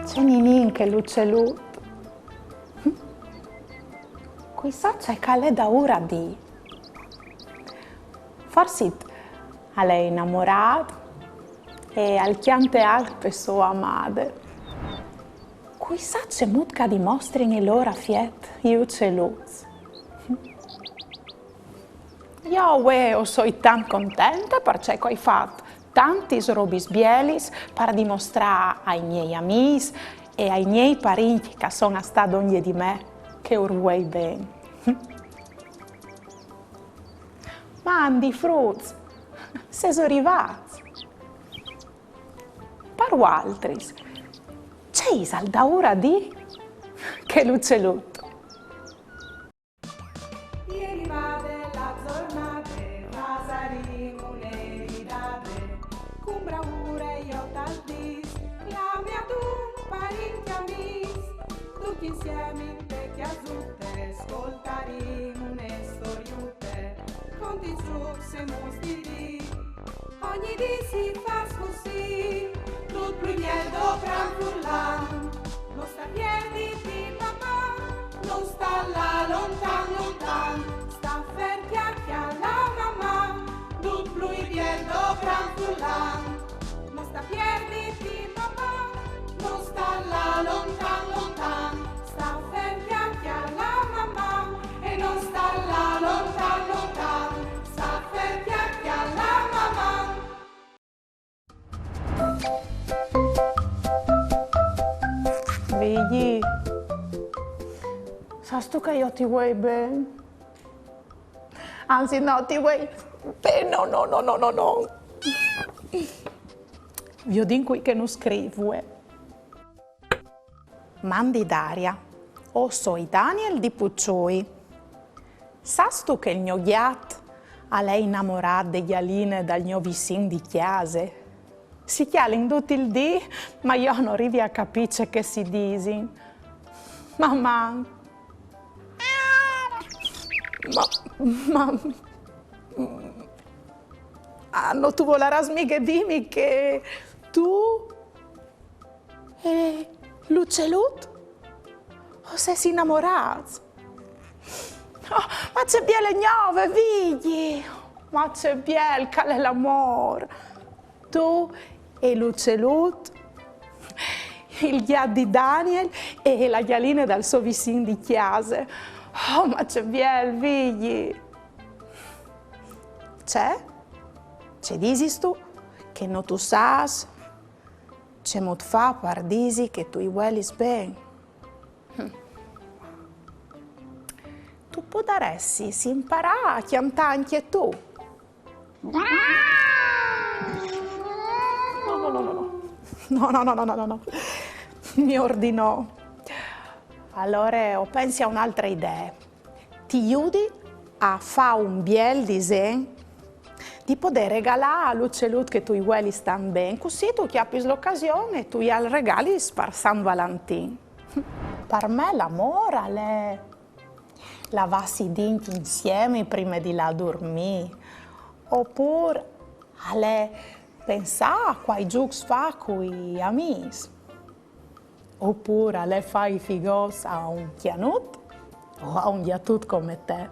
C'è Ninin che l'uccellut. Chissà c'è cale da ora di. Forse a lei innamorato e al chiante alpe sua madre. Chissà c'è mutka di mostri nell'ora fiet, gli uccelluts. Io sono tan contenta perché ho fatto tanti robis bielis per dimostrare ai miei amici e ai miei parenti che sono stati ogni di me che urwei bene. Mandi frutti, se sono arrivati. Per altri, c'è al da ora di che l'uccellut. Insieme in vecchia zutte, ascoltaremo une storiute, con di trucks e mostri. Ogni dì si fa così, tutto primier do gran furlan. Non sta piedi di mamma, non sta là lontan lontan, sta ferchiacchi alla mamma, tutto primier do gran furlan. Non sta piedi di mamma, non sta là lontan lontan. Sta ferchiacchi alla mamma e non sta là lontan lontan. Sta ferchiacchi alla mamma. Vedi, sai tu che io ti vuoi bene? Anzi no, ti vuoi bene, no. Vi dico qui che non scrivo. Mandi Daria, o soi Daniel di Puccioi. Sai tu che il mio ghiat a lei innamorato degli aline dal mio vicino di chiase? Si chiama tutti il dì, ma io non arrivo a capire che si dice. Mamma. Non tu voleras mica dirmi che tu e l'uccellut? O sei innamorato? Oh, ma c'è biele nuove, vigli! Ma c'è biele, qual è l'amore? Tu e l'uccellut, il ghiad di Daniel e la ghialina dal suo vicino di chiase. Oh, ma c'è biele, vigli! C'è? C'è disi tu che non tu sas? C'è molto fa per disi che tu i vuelis ben. Tu potresti si imparare a chiamare anche tu. No. Mi ordinò. Allora pensi a un'altra idea. Ti aiuti a fare un bel disegno di poter regalare all'uccellut che tu i vuoi stanno bene, così tu chiappi l'occasione e tu gli regali per San Valentin. Per me l'amore è lavarsi i denti insieme prima di là dormire, oppure è pensare a quai giochi fa con gli amici, oppure è fare i figos a un chianut o a un ghiatut come te.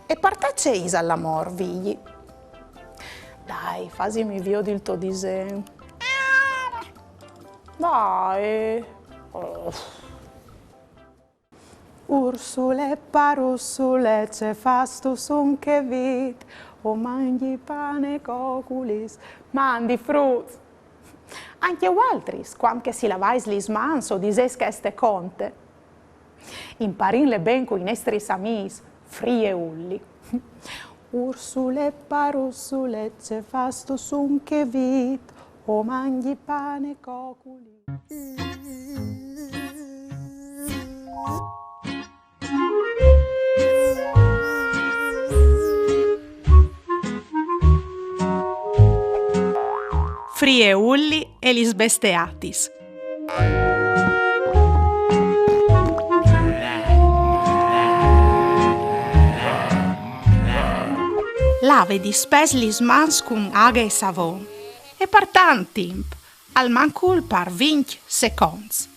E per te c'è all'amor, figli. Dai, fasimi via il tuo disegno. Dai. Oh. Ursule, parussule, c'è fasto son che vit, o mangi pane coculis, mandi frutti. Anche altri, quando si lavais lis mans o dises che este conte. Imparinle ben con i nostri amis, frie ulli. Ursule parussule, ce fasto sun che vit, o mangi pane coculi. Frie ulli e lis besteatis. Lave di spes lis mans cun aga e savon e par tant timp, al mancul par 20 seconds.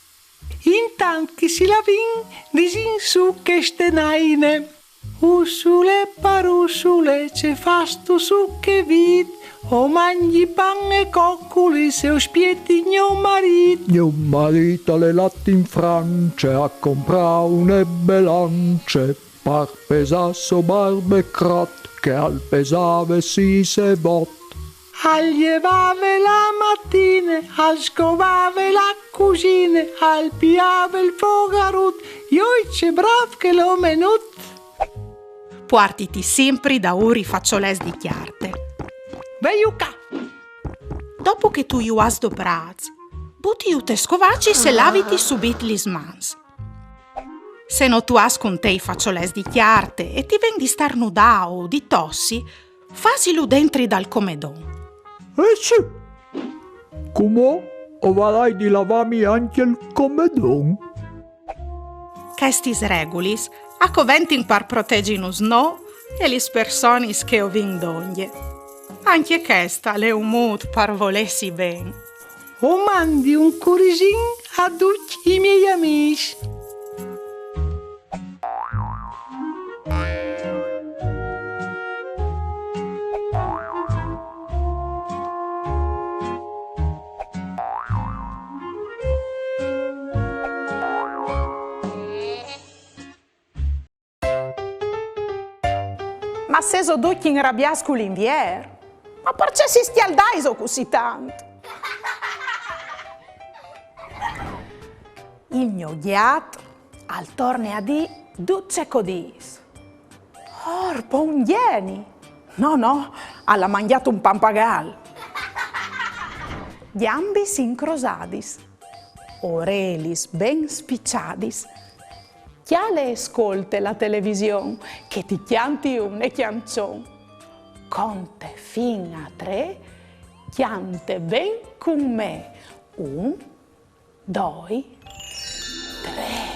Intant che si lavin, disin su che stenaine. Ursule parussule, ce fasto su che vid, o mangi pan e coccoli se o spieti mio marit. Mio marito le latte in Francia a comprare une belance, par pesasso barbe crat, che al pesave si se bot. Al llevave la mattina, al scovave la cucina, al piave il fogarut, io c'è brav che l'ho menut. Puartiti sempre da uri faccioles di chiarte. Veiuca! Dopo che tu iu has dobrats, buti iu te scovaci se laviti subit lis mans. Se no tu has con te i faccioles di chiarte e ti ven di starnudà o di tossi, fasilu dentri dal comedon. Sì, come ovalai di lavami anche il comedon? Chestis regulis, a coventin par proteginus no e lis personis che ovin doglie. Anche questa le umut par volessi ben. O mandi un curisin a tutti i miei amici. Ma se so ducchi in rabiascu l'invier, ma perché si stialdaiso così tanto? Il mio ghiat al torne a di duce codis. Orpo un ieni. No, alla mangiato un pampagal. Gambi sincrosadis, orelis ben spicciadis. Chiale ascolte la televisione, che ti chianti un e chiancion. Conte fin a 3, chiante ben con me. 1, 2, 3.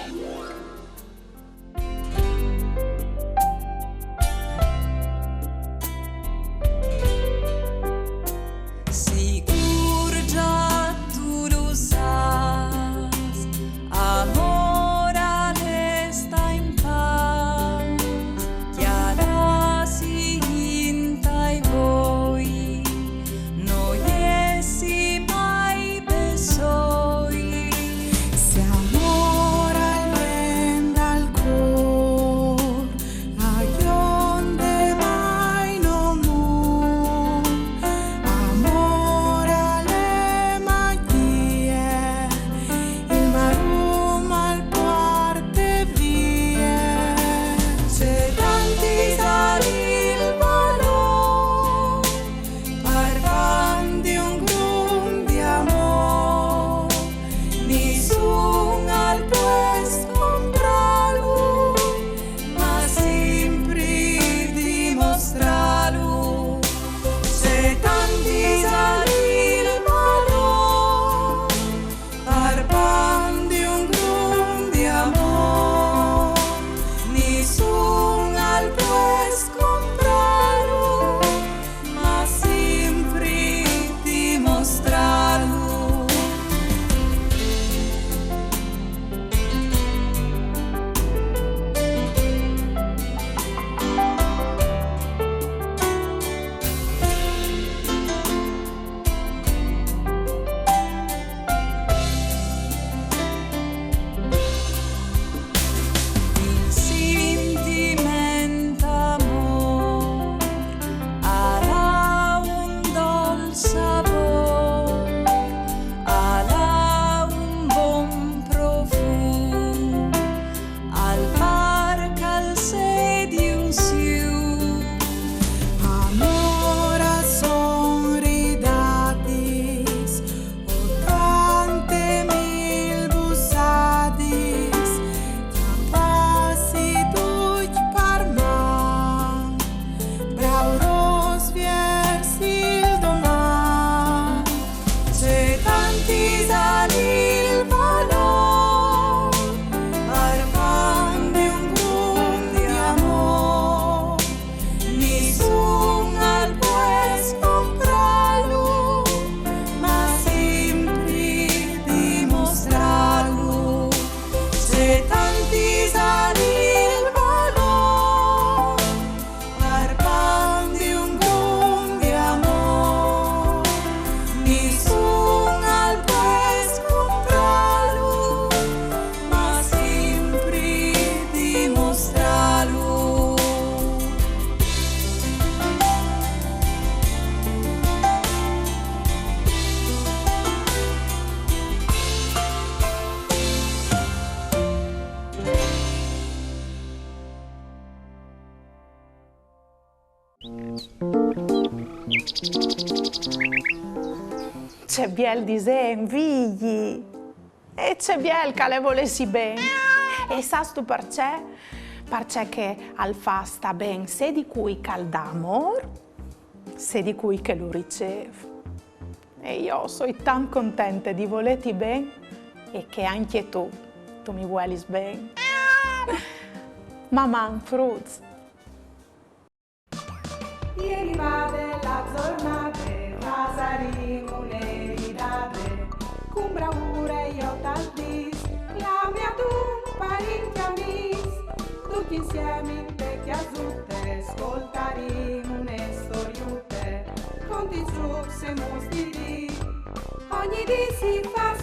Sigur già tu lo sai, amor resta in paz, chiara si intai voi, noi essi mai besoi, se amor C'è biel disen, figli. E c'è biel che le volessi ben. E sai tu perché? Perché che al fa sta ben se di cui cald'amor, se di cui che lo riceve. E io sono tan contenta di volerti ben e che anche tu mi vuoi ben. Mamma, fruz. Ieri va della giornata, pasaremo un'eridate, con bravura io t'aldis, la mia tu parenti amis, tutti insieme in vecchia zutte, ascoltaremo une storiute, conti giù se mostri, ogni dì si fa